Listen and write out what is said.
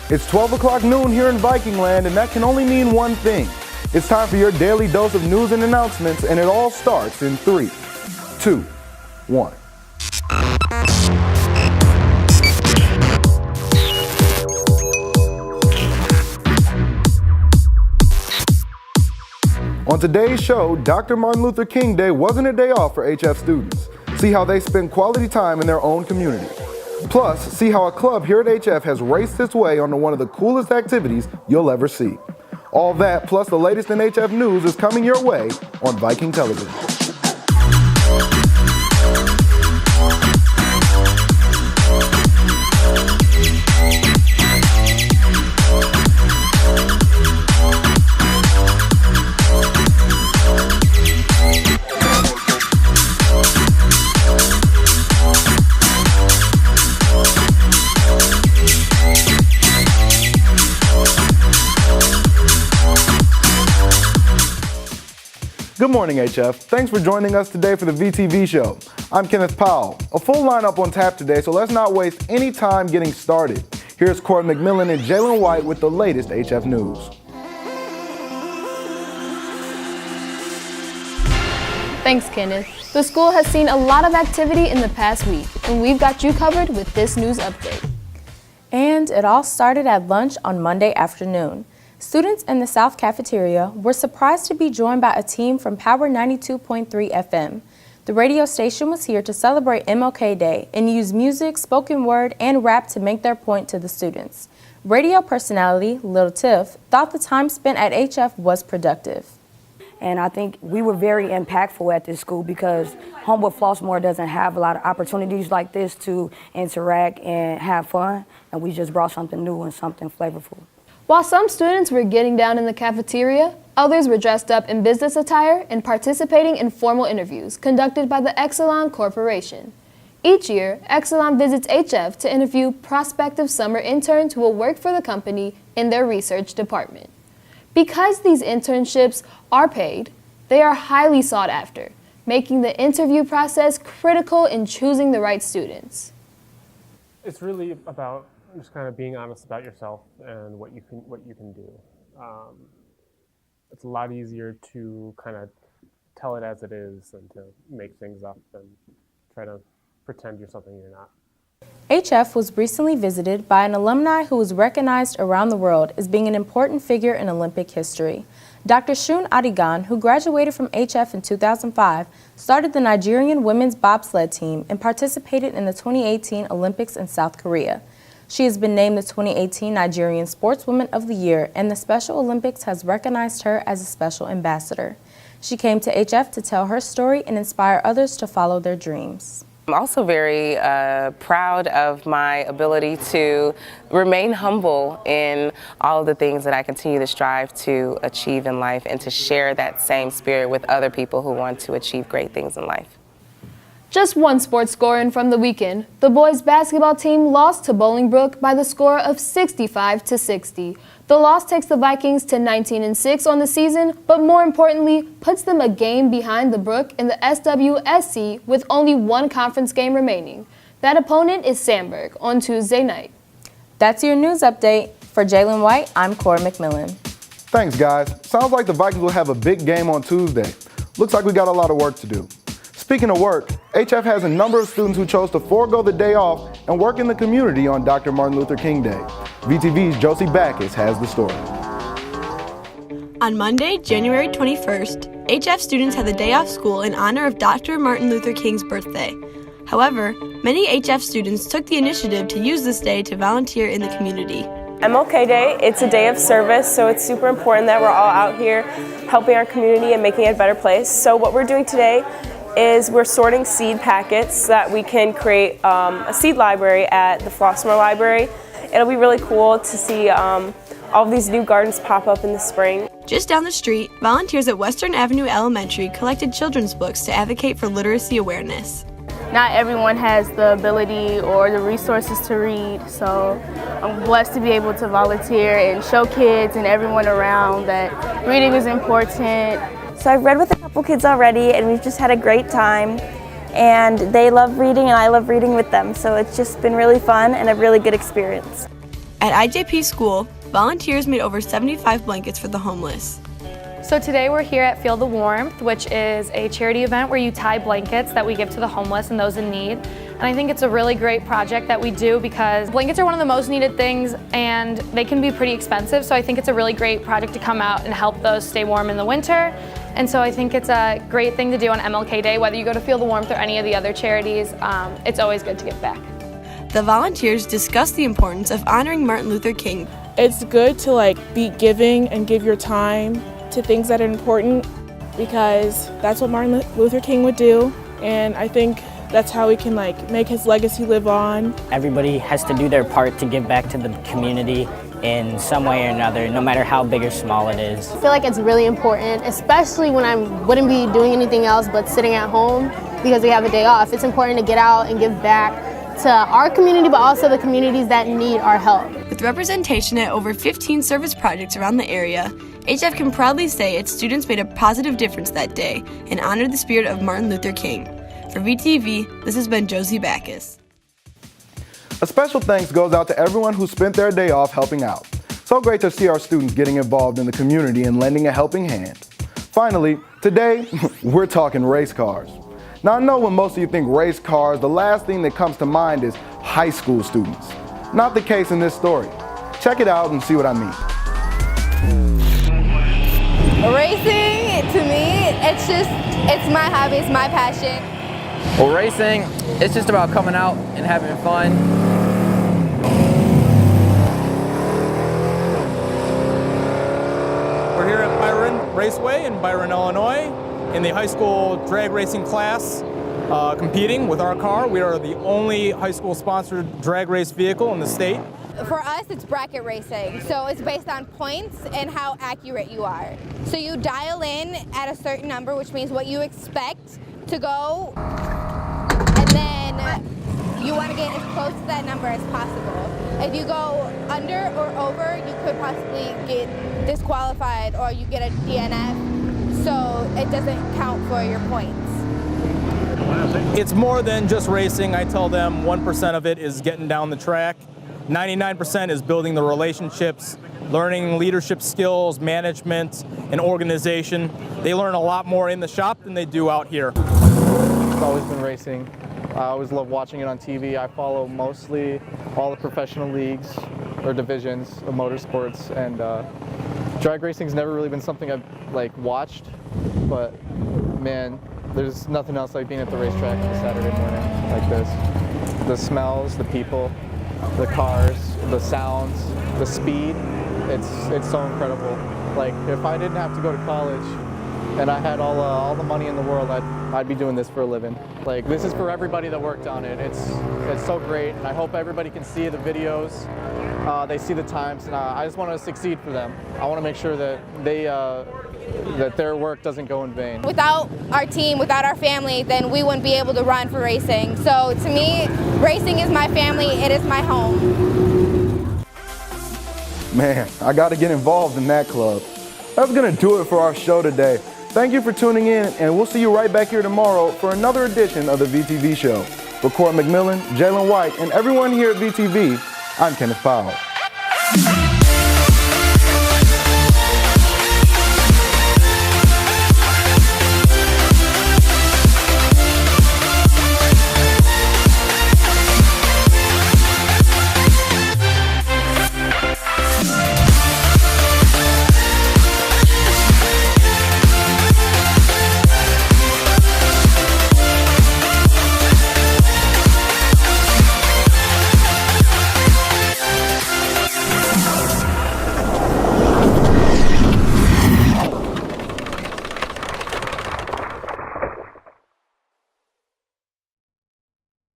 It's 12 o'clock noon here in Viking Land, and that can only mean one thing. It's time for your daily dose of news and announcements, and it all starts in 3, 2, 1. On today's show, Dr. Martin Luther King Day wasn't a day off for HF students. See how they spend quality time in their own community. Plus, see how a club here at HF has raced its way onto one of the coolest activities you'll ever see. All that, plus the latest in HF news, is coming your way on Viking Television. Good morning, HF. Thanks for joining us today for the VTV show. I'm Kenneth Powell. A full lineup on tap today, so let's not waste any time getting started. Here's Clarv McMillan and Jalen White with the latest HF news. Thanks, Kenneth. The school has seen a lot of activity in the past week, and we've got you covered with this news update. And it all started at lunch on Monday afternoon. Students in the South Cafeteria were surprised to be joined by a team from Power 92.3 FM. The radio station was here to celebrate MLK Day and use music, spoken word, and rap to make their point to the students. Radio personality Lil Tiff thought the time spent at HF was productive. And I think we were very impactful at this school because Homewood Flossmoor doesn't have a lot of opportunities like this to interact and have fun, and we just brought something new and something flavorful. While some students were getting down in the cafeteria, others were dressed up in business attire and participating in formal interviews conducted by the Exelon Corporation. Each year, Exelon visits HF to interview prospective summer interns who will work for the company in their research department. Because these internships are paid, they are highly sought after, making the interview process critical in choosing the right students. It's really about just kind of being honest about yourself and what you can do. It's a lot easier to kind of tell it as it is than to make things up and try to pretend you're something you're not. HF was recently visited by an alumni who was recognized around the world as being an important figure in Olympic history. Dr. Shun Adigan, who graduated from HF in 2005, started the Nigerian women's bobsled team and participated in the 2018 Olympics in South Korea. She has been named the 2018 Nigerian Sportswoman of the Year, and the Special Olympics has recognized her as a special ambassador. She came to HF to tell her story and inspire others to follow their dreams. I'm also very proud of my ability to remain humble in all of the things that I continue to strive to achieve in life and to share that same spirit with other people who want to achieve great things in life. Just one sports score in from the weekend. The boys basketball team lost to Bolingbrook by the score of 65-60. The loss takes the Vikings to 19-6 on the season, but more importantly, puts them a game behind the Brook in the SWSC with only one conference game remaining. That opponent is Sandburg on Tuesday night. That's your news update. For Jalen White, I'm Clarv McMillan. Thanks, guys. Sounds like the Vikings will have a big game on Tuesday. Looks like we got a lot of work to do. Speaking of work, HF has a number of students who chose to forego the day off and work in the community on Dr. Martin Luther King Day. VTV's Josie Backus has the story. On Monday, January 21st, HF students had the day off school in honor of Dr. Martin Luther King's birthday. However, many HF students took the initiative to use this day to volunteer in the community. MLK Day, it's a day of service, so it's super important that we're all out here helping our community and making it a better place. So what we're doing today is we're sorting seed packets so that we can create a seed library at the Flossmoor Library. It'll be really cool to see all of these new gardens pop up in the spring. Just down the street, volunteers at Western Avenue Elementary collected children's books to advocate for literacy awareness. Not everyone has the ability or the resources to read, so I'm blessed to be able to volunteer and show kids and everyone around that reading is important. So I've read with a couple kids already, and we've just had a great time. And they love reading, and I love reading with them. So it's just been really fun and a really good experience. At IJP School, volunteers made over 75 blankets for the homeless. So today we're here at Feel the Warmth, which is a charity event where you tie blankets that we give to the homeless and those in need. And I think it's a really great project that we do because blankets are one of the most needed things and they can be pretty expensive. So I think it's a really great project to come out and help those stay warm in the winter. And so I think it's a great thing to do on MLK Day, whether you go to Feel the Warmth or any of the other charities. It's always good to give back. The volunteers discussed the importance of honoring Martin Luther King. It's good to be giving and give your time to things that are important because that's what Martin Luther King would do, and I think that's how we can make his legacy live on. Everybody has to do their part to give back to the community in some way or another, no matter how big or small it is. I feel like it's really important, especially when I wouldn't be doing anything else but sitting at home because we have a day off. It's important to get out and give back to our community, but also the communities that need our help. With representation at over 15 service projects around the area, HF can proudly say its students made a positive difference that day and honored the spirit of Martin Luther King. For VTV, this has been Josie Backus. A special thanks goes out to everyone who spent their day off helping out. So great to see our students getting involved in the community and lending a helping hand. Finally, today, we're talking race cars. Now I know when most of you think race cars, the last thing that comes to mind is high school students. Not the case in this story. Check it out and see what I mean. Racing, to me, it's my hobby, it's my passion. Well, racing, it's just about coming out and having fun. We're here at Byron Raceway in Byron, Illinois, in the high school drag racing class, competing with our car. We are the only high school sponsored drag race vehicle in the state. For us, it's bracket racing, so it's based on points and how accurate you are. So you dial in at a certain number, which means what you expect to go, and then you want to get as close to that number as possible. If you go under or over, you could possibly get disqualified or you get a DNF, so it doesn't count for your points. It's more than just racing. I tell them 1% of it is getting down the track. 99% is building the relationships, learning leadership skills, management, and organization. They learn a lot more in the shop than they do out here. It's always been racing. I always love watching it on TV. I follow mostly all the professional leagues or divisions of motorsports, and drag racing's never really been something I've watched, but man, there's nothing else like being at the racetrack on a Saturday morning like this. The smells, the people, the cars, the sounds, the speed, it's so incredible. If I didn't have to go to college and I had all the money in the world, I'd be doing this for a living. This is for everybody that worked on it. It's so great, and I hope everybody can see the videos, they see the times, and I just want to succeed for them. I want to make sure that that their work doesn't go in vain. Without our team, without our family, then we wouldn't be able to run for racing. So to me, racing is my family, it is my home. Man, I got to get involved in that club. That's going to do it for our show today. Thank you for tuning in, and we'll see you right back here tomorrow for another edition of the VTV Show. For Cora McMillan, Jalen White, and everyone here at VTV, I'm Kenneth Powell.